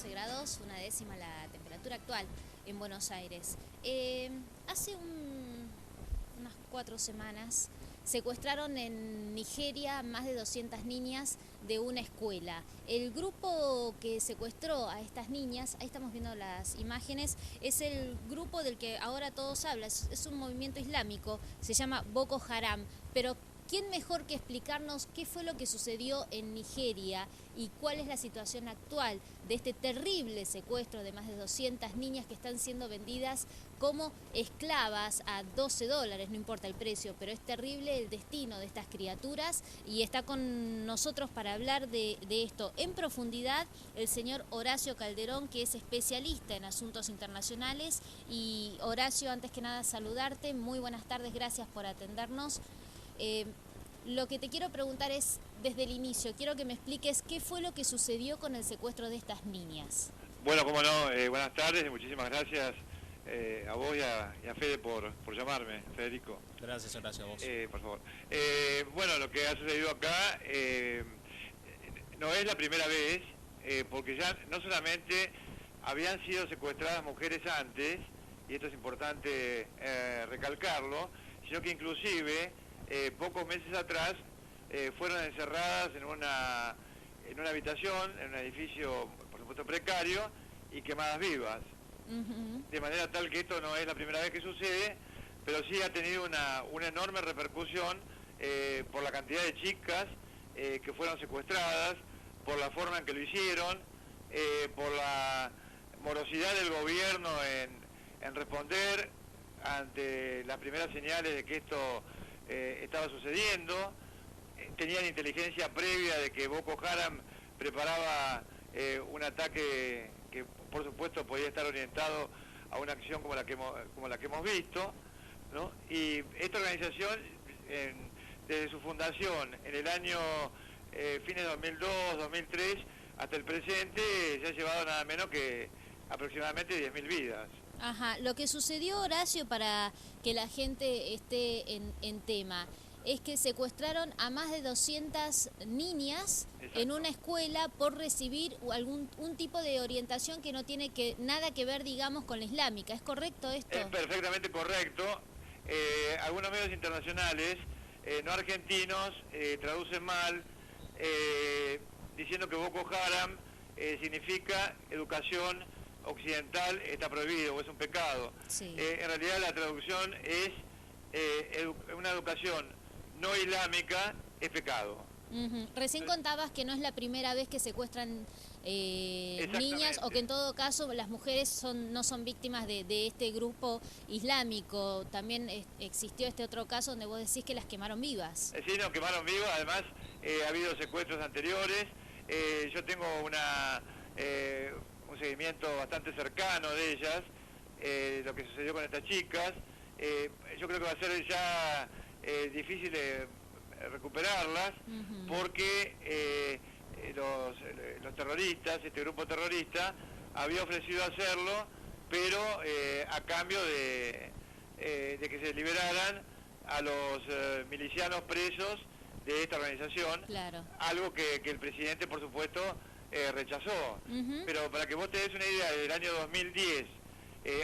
14 grados, una décima la temperatura actual en Buenos Aires. Hace unas 4 semanas secuestraron en Nigeria más de 200 niñas de una escuela. El grupo que secuestró a estas niñas, ahí estamos viendo las imágenes, es el grupo del que ahora todos hablan, es un movimiento islámico, se llama Boko Haram, pero ¿quién mejor que explicarnos qué fue lo que sucedió en Nigeria y cuál es la situación actual de este terrible secuestro de más de 200 niñas que están siendo vendidas como esclavas a $12, no importa el precio, pero es terrible el destino de estas criaturas y está con nosotros para hablar de esto en profundidad el señor Horacio Calderón, que es especialista en asuntos internacionales. Y Horacio, antes que nada saludarte, muy buenas tardes, gracias por atendernos. Lo que te quiero preguntar es, desde el inicio, quiero que me expliques qué fue lo que sucedió con el secuestro de estas niñas. Bueno, cómo no, buenas tardes y muchísimas gracias a vos y a Fede por llamarme, Federico. Gracias, Horacio, a vos. Por favor. Bueno, lo que ha sucedido acá no es la primera vez, porque ya no solamente habían sido secuestradas mujeres antes, y esto es importante recalcarlo, sino que inclusive pocos meses atrás fueron encerradas en una habitación, en un edificio, por supuesto, precario, y quemadas vivas. De manera tal que esto no es la primera vez que sucede, pero sí ha tenido una enorme repercusión por la cantidad de chicas que fueron secuestradas, por la forma en que lo hicieron, por la morosidad del gobierno en responder ante las primeras señales de que esto estaba sucediendo. Tenían inteligencia previa de que Boko Haram preparaba un ataque que por supuesto podía estar orientado a una acción como la que hemos visto, ¿no? Y esta organización, desde su fundación en el año fines de 2002, 2003, hasta el presente, se ha llevado nada menos que aproximadamente 10.000 vidas. Ajá, lo que sucedió, Horacio, para que la gente esté en tema, es que secuestraron a más de 200 niñas. Exacto. En una escuela por recibir un tipo de orientación que no tiene nada que ver, digamos, con la islámica. ¿Es correcto esto? Es perfectamente correcto. Algunos medios internacionales, no argentinos, traducen mal, diciendo que Boko Haram significa educación occidental está prohibido o es un pecado. Sí. En realidad la traducción es una educación no islámica es pecado. Recién contabas que no es la primera vez que secuestran niñas, o que en todo caso las mujeres no son víctimas de este grupo islámico. También existió este otro caso donde vos decís que las quemaron vivas. Sí, no, quemaron vivas. Además ha habido secuestros anteriores. Yo tengo un seguimiento bastante cercano de ellas, lo que sucedió con estas chicas. Yo creo que va a ser ya difícil recuperarlas, porque los terroristas, este grupo terrorista, había ofrecido hacerlo, pero a cambio de que se liberaran a los milicianos presos de esta organización. Claro. Algo que el presidente, por supuesto, rechazó. Pero para que vos te des una idea, del año 2010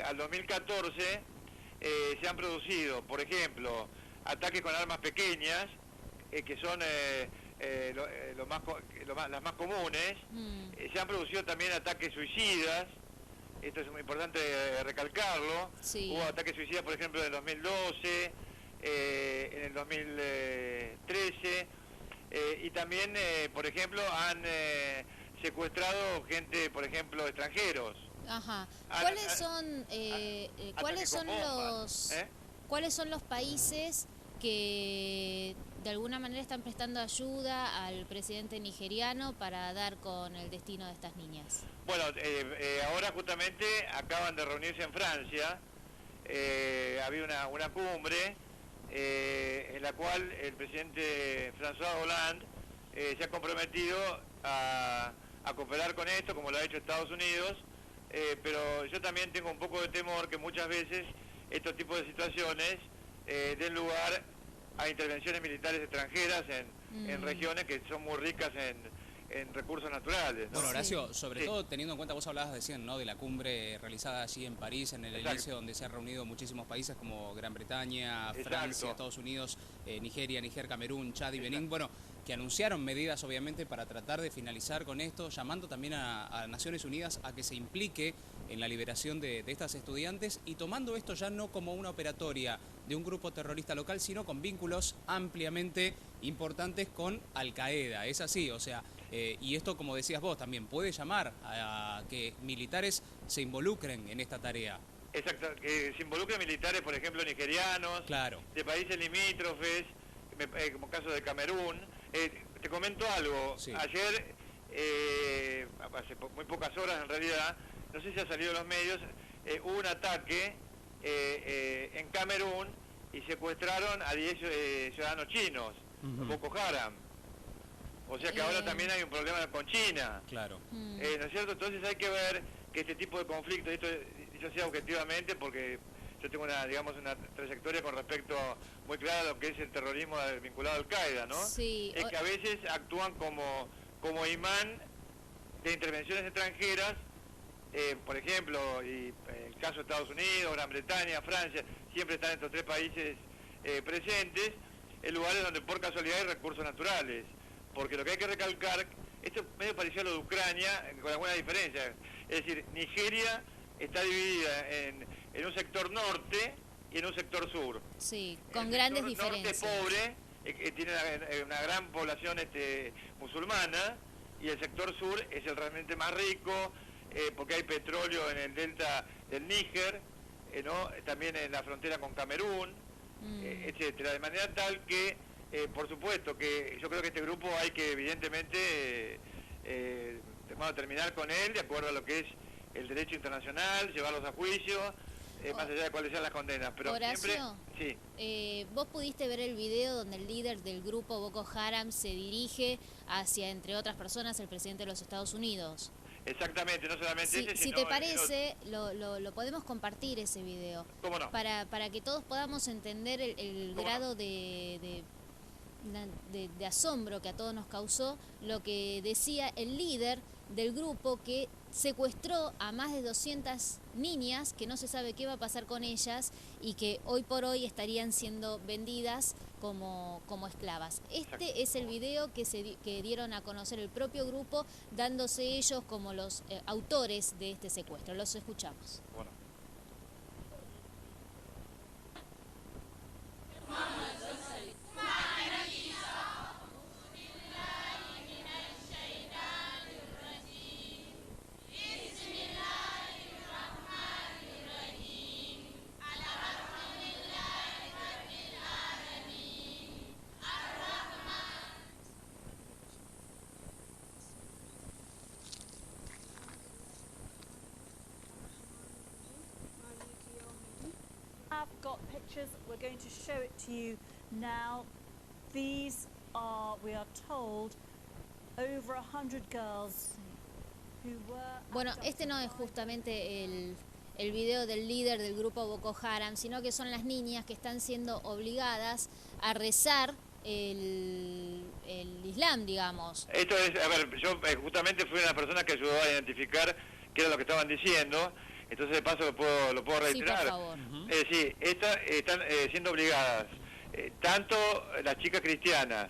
al 2014 se han producido, por ejemplo, ataques con armas pequeñas, que son las más comunes. Se han producido también ataques suicidas. Esto es muy importante recalcarlo. Sí. Hubo ataques suicidas, por ejemplo, en el 2012, en el 2013, y también, por ejemplo, han secuestrado gente, por ejemplo, extranjeros. Ajá. ¿Cuáles son los países que de alguna manera están prestando ayuda al presidente nigeriano para dar con el destino de estas niñas? Bueno, ahora justamente acaban de reunirse en Francia. Había una cumbre en la cual el presidente François Hollande se ha comprometido a cooperar con esto, como lo ha hecho Estados Unidos, pero yo también tengo un poco de temor que muchas veces estos tipos de situaciones den lugar a intervenciones militares extranjeras en regiones que son muy ricas en recursos naturales, ¿no? Bueno, Horacio, sobre Sí. todo teniendo en cuenta, vos hablabas recién, ¿no?, de la cumbre realizada allí en París, en el Exacto. Elíseo, donde se han reunido muchísimos países como Gran Bretaña, Exacto. Francia, Estados Unidos, Nigeria, Níger, Camerún, Chad y Exacto. Benín, bueno, que anunciaron medidas obviamente para tratar de finalizar con esto, llamando también a Naciones Unidas a que se implique en la liberación de estas estudiantes y tomando esto ya no como una operatoria de un grupo terrorista local, sino con vínculos ampliamente importantes con Al-Qaeda. Es así, o sea, y esto, como decías vos, también puede llamar a que militares se involucren en esta tarea. Exacto, que se involucren militares, por ejemplo, nigerianos, Claro. de países limítrofes, como caso de Camerún. Te comento algo, Sí. ayer, hace muy pocas horas en realidad, no sé si ha salido en los medios, hubo un ataque en Camerún y secuestraron a 10 ciudadanos chinos, Boko Haram. O sea que ahora también hay un problema con China. Claro. ¿No es cierto? Entonces hay que ver que este tipo de conflictos, esto dicho sea objetivamente, porque yo tengo una trayectoria con respecto muy clara a lo que es el terrorismo vinculado a Al-Qaeda, ¿no? Sí. Es que a veces actúan como imán de intervenciones extranjeras, por ejemplo, y el caso de Estados Unidos, Gran Bretaña, Francia, siempre están estos tres países presentes, en lugares donde por casualidad hay recursos naturales. Porque lo que hay que recalcar, esto es medio parecido a lo de Ucrania, con alguna diferencia. Es decir, Nigeria está dividida en un sector norte y en un sector sur. Sí, con grandes diferencias. El sector norte pobre, tiene una gran población musulmana, y el sector sur es el realmente más rico, porque hay petróleo en el delta del Níger, ¿no? También en la frontera con Camerún, etcétera. De manera tal que, por supuesto, que yo creo que este grupo hay que evidentemente terminar con él de acuerdo a lo que es el derecho internacional, llevarlos a juicio, más allá de cuáles sean las condenas. Pero Horacio, siempre, sí. ¿Vos pudiste ver el video donde el líder del grupo Boko Haram se dirige hacia, entre otras personas, el presidente de los Estados Unidos? Exactamente, no solamente ese, Si sino te parece, lo podemos compartir ese video. ¿Cómo no? Para que todos podamos entender el grado de asombro que a todos nos causó lo que decía el líder del grupo, que secuestró a más de 200 niñas, que no se sabe qué va a pasar con ellas y que hoy por hoy estarían siendo vendidas como esclavas. Este es el video que dieron a conocer el propio grupo, dándose ellos como los autores de este secuestro. Los escuchamos. Bueno. I've got pictures. We're going to show it to you now. These are, we are told, over 100 girls who were... Bueno, este no es justamente el video del líder del grupo Boko Haram, sino que son las niñas que están siendo obligadas a rezar el Islam, digamos. Esto es, a ver, yo justamente fui una de las personas que ayudó a identificar qué era lo que estaban diciendo, entonces de paso lo puedo reiterar. Sí, por favor. Sí, están siendo obligadas, tanto las chicas cristianas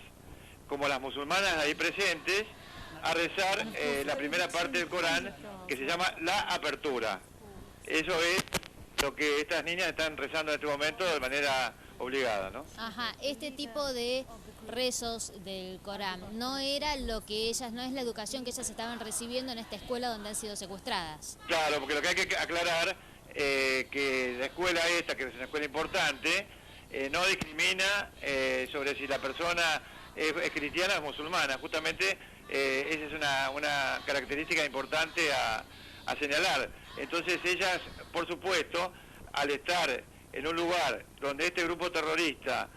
como las musulmanas ahí presentes, a rezar la primera parte del Corán, que se llama la apertura. Eso es lo que estas niñas están rezando en este momento de manera obligada, ¿no? Ajá, este tipo de rezos del Corán no era lo que ellas, no es la educación que ellas estaban recibiendo en esta escuela donde han sido secuestradas. Claro, porque lo que hay que aclarar, que la escuela esta, que es una escuela importante, no discrimina sobre si la persona es cristiana o es musulmana. Justamente esa es una característica importante a señalar. Entonces ellas, por supuesto, al estar en un lugar donde este grupo terrorista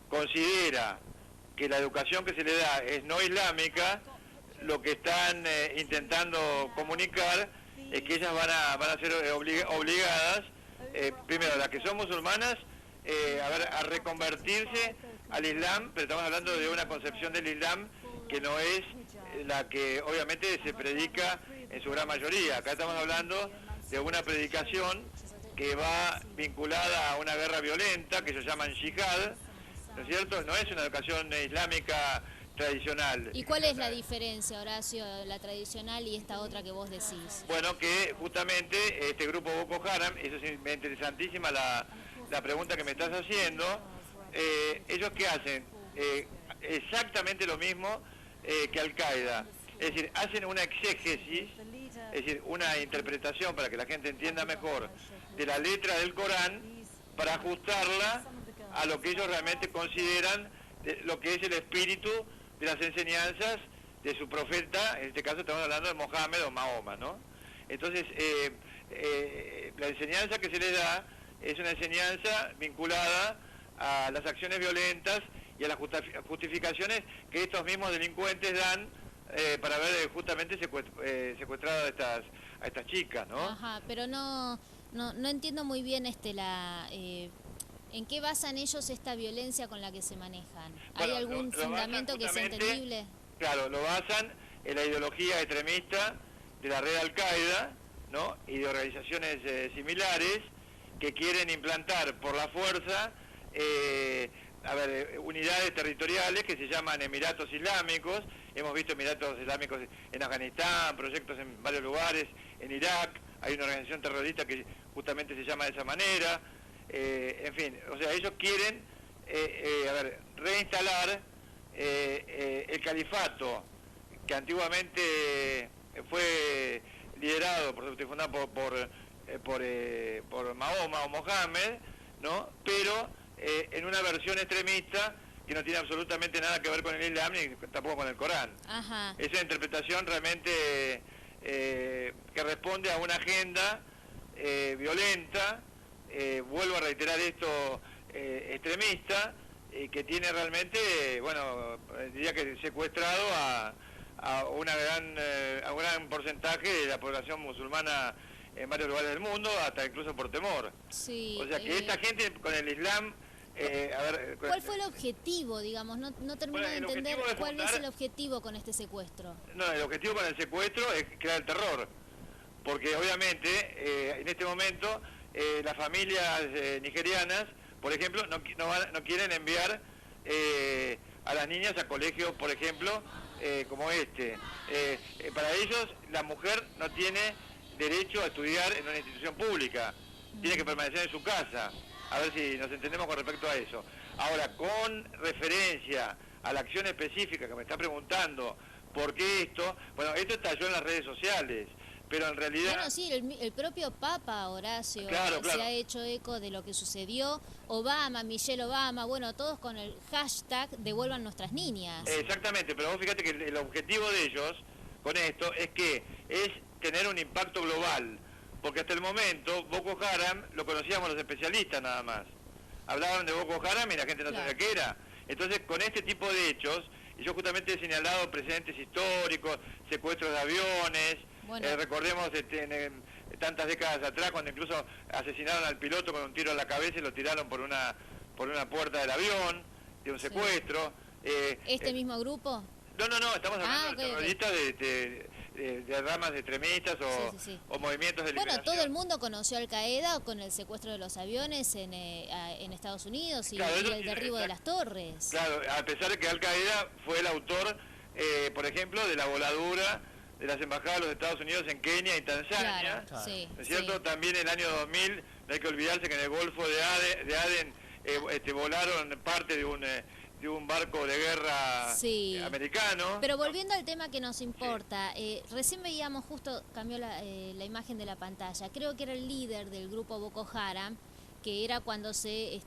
considera que la educación que se le da es no islámica, lo que están intentando comunicar es que ellas van a ser obligadas, primero las que son musulmanas, a reconvertirse al Islam, pero estamos hablando de una concepción del Islam que no es la que obviamente se predica en su gran mayoría. Acá estamos hablando de una predicación que va vinculada a una guerra violenta, que ellos llaman yihad, ¿no es cierto? No es una educación islámica tradicional. ¿Y cuál es la diferencia, Horacio, la tradicional y esta otra que vos decís? Bueno, que justamente este grupo Boko Haram, eso es interesantísima la pregunta que me estás haciendo, ellos ¿qué hacen? Exactamente lo mismo que Al-Qaeda, es decir, hacen una exégesis, es decir, una interpretación para que la gente entienda mejor de la letra del Corán para ajustarla a lo que ellos realmente consideran lo que es el espíritu de las enseñanzas de su profeta, en este caso estamos hablando de Mohammed o Mahoma, ¿no? Entonces, la enseñanza que se les da es una enseñanza vinculada a las acciones violentas y a las justificaciones que estos mismos delincuentes dan para haber justamente secuestrado a estas chicas, ¿no? Ajá, pero no entiendo muy bien ¿en qué basan ellos esta violencia con la que se manejan? ¿Hay Bueno, algún fundamento que sea entendible? Claro, lo basan en la ideología extremista de la red Al-Qaeda, ¿no? Y de organizaciones similares que quieren implantar por la fuerza unidades territoriales que se llaman Emiratos Islámicos. Hemos visto Emiratos Islámicos en Afganistán, proyectos en varios lugares, en Irak, hay una organización terrorista que justamente se llama de esa manera. En fin, o sea, ellos quieren reinstalar el califato que antiguamente fue liderado, fundado por Mahoma o Mohammed, ¿no? Pero en una versión extremista que no tiene absolutamente nada que ver con el Islam ni tampoco con el Corán. Ajá. Es una interpretación realmente que responde a una agenda violenta, vuelvo a reiterar esto, extremista, que tiene realmente, bueno, diría que secuestrado a un gran porcentaje de la población musulmana en varios lugares del mundo, hasta incluso por temor. Sí, o sea que esta gente con el Islam... ¿Cuál fue el objetivo, digamos? No termino de entender cuál es el objetivo con este secuestro. No, el objetivo con el secuestro es crear el terror, porque obviamente en este momento las familias nigerianas, por ejemplo, no quieren enviar a las niñas a colegios, por ejemplo, como este. Para ellos la mujer no tiene derecho a estudiar en una institución pública, tiene que permanecer en su casa. A ver si nos entendemos con respecto a eso. Ahora, con referencia a la acción específica que me está preguntando, ¿por qué esto? Bueno, esto estalló en las redes sociales, pero en realidad... Bueno, sí, el propio Papa Horacio claro. se ha hecho eco de lo que sucedió. Obama, Michelle Obama, bueno, todos con el hashtag devuelvan nuestras niñas. Exactamente, pero vos fíjate que el objetivo de ellos con esto es tener un impacto global. Porque hasta el momento Boko Haram lo conocíamos los especialistas nada más. Hablaban de Boko Haram y la gente no sabía qué era. Entonces, con este tipo de hechos, y yo justamente he señalado precedentes históricos, secuestros de aviones, bueno. Recordemos tantas décadas atrás, cuando incluso asesinaron al piloto con un tiro en la cabeza y lo tiraron por una puerta del avión, de un secuestro. ¿Este mismo grupo? No, estamos hablando de terroristas de ramas extremistas o movimientos de liberación. Bueno, todo el mundo conoció a Al-Qaeda con el secuestro de los aviones en Estados Unidos y el derribo de las torres. Claro, a pesar de que Al-Qaeda fue el autor, por ejemplo, de la voladura de las embajadas de los Estados Unidos en Kenia y Tanzania. Claro, sí, ¿no es cierto? Sí. También en el año 2000, no hay que olvidarse que en el Golfo de Aden volaron parte de un barco de guerra americano. Pero volviendo al tema que nos importa, recién veíamos, justo cambió la imagen de la pantalla, creo que era el líder del grupo Boko Haram, que era cuando se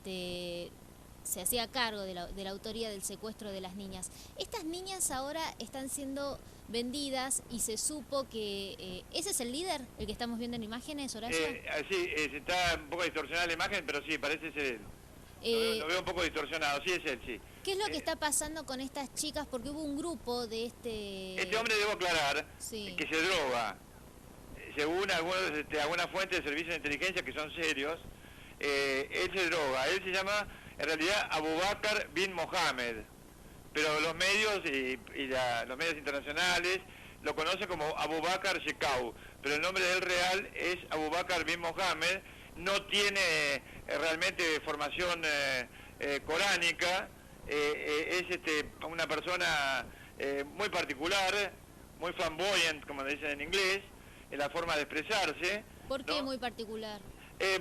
hacía cargo de la autoría del secuestro de las niñas. Estas niñas ahora están siendo vendidas y se supo que... ¿ese es el líder, el que estamos viendo en imágenes, Horacio? Sí, está un poco distorsionada la imagen, pero sí, parece ser él. Lo veo un poco distorsionado, sí es él, sí. ¿Qué es lo que está pasando con estas chicas? Porque hubo un grupo de Este hombre, debo aclarar, que se droga. Según algunas fuentes de servicios de inteligencia que son serios, él se droga. Él se llama, en realidad, Abubakar bin Mohammed, pero los medios los medios internacionales lo conocen como Abubakar Shekau, pero el nombre del real es Abubakar bin Mohammed. No tiene realmente formación coránica, es una persona muy particular, muy flamboyant, como dicen en inglés, en la forma de expresarse. ¿Por qué ¿no? muy particular?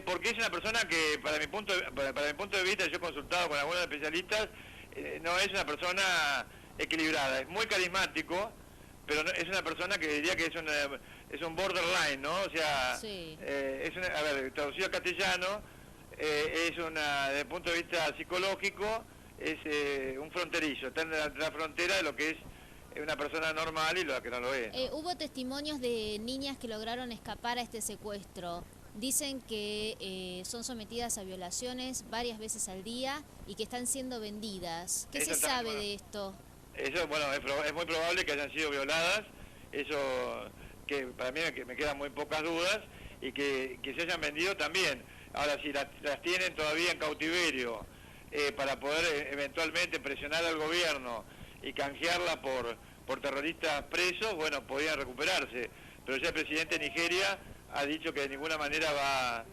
Porque es una persona que, para mi punto de vista, yo he consultado con algunos especialistas, no es una persona equilibrada, es muy carismático, pero es una persona que diría que es un borderline, ¿no? O sea, Sí. a ver, traducido al castellano, desde el punto de vista psicológico, es un fronterizo, está en la frontera de lo que es una persona normal y lo que no lo es. Hubo testimonios de niñas que lograron escapar a este secuestro. Dicen que son sometidas a violaciones varias veces al día y que están siendo vendidas. ¿Qué se sabe de esto? Eso, bueno, es muy probable que hayan sido violadas, eso que para mí me quedan muy pocas dudas, y que se hayan vendido también. Ahora, si las tienen todavía en cautiverio para poder eventualmente presionar al gobierno y canjearla por terroristas presos, bueno, podían recuperarse. Pero ya el presidente de Nigeria ha dicho que de ninguna manera va a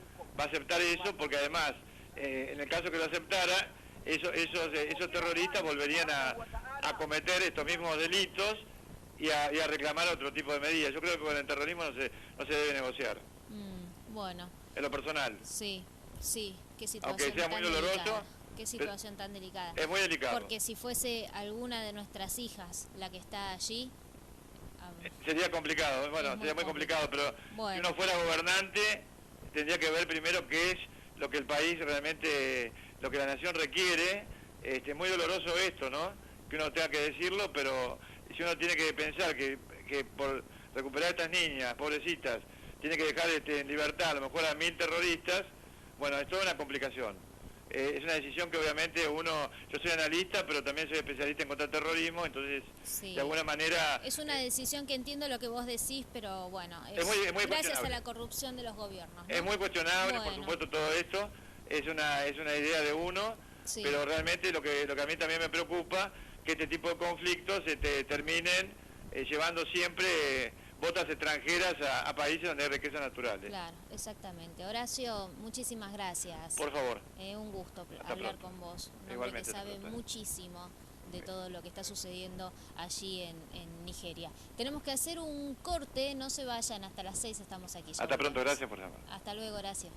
aceptar eso, porque además, en el caso que lo aceptara, esos terroristas volverían a cometer estos mismos delitos y a reclamar otro tipo de medidas. Yo creo que con el terrorismo no se debe negociar. Bueno. En lo personal. Sí, qué situación aunque sea muy doloroso, delicada. Qué situación tan delicada. Es muy delicado. Porque si fuese alguna de nuestras hijas la que está allí... sería complicado, bueno, sería muy complicado, pero si uno fuera gobernante, tendría que ver primero qué es lo que el país realmente, lo que la nación requiere. Muy doloroso esto, ¿no? Que uno tenga que decirlo, pero si uno tiene que pensar que por recuperar a estas niñas, pobrecitas, tiene que dejar en libertad a lo mejor a 1000 terroristas, bueno, es toda una complicación. Es una decisión que obviamente yo soy analista, pero también soy especialista en contraterrorismo, entonces de alguna manera... Es una decisión que entiendo lo que vos decís, pero bueno, es muy gracias a la corrupción de los gobiernos, ¿no? Es muy cuestionable, por supuesto, todo esto, es una idea de uno, pero realmente lo que a mí también me preocupa, que este tipo de conflictos terminen llevando siempre botas extranjeras a países donde hay riquezas naturales. Claro, exactamente. Horacio, muchísimas gracias. Por favor. Un gusto hablar con vos. Un hombre que sabe muchísimo de todo lo que está sucediendo allí en Nigeria. Tenemos que hacer un corte, no se vayan, hasta las 6 estamos aquí. Hasta pronto, gracias por llamar. Hasta luego, Horacio.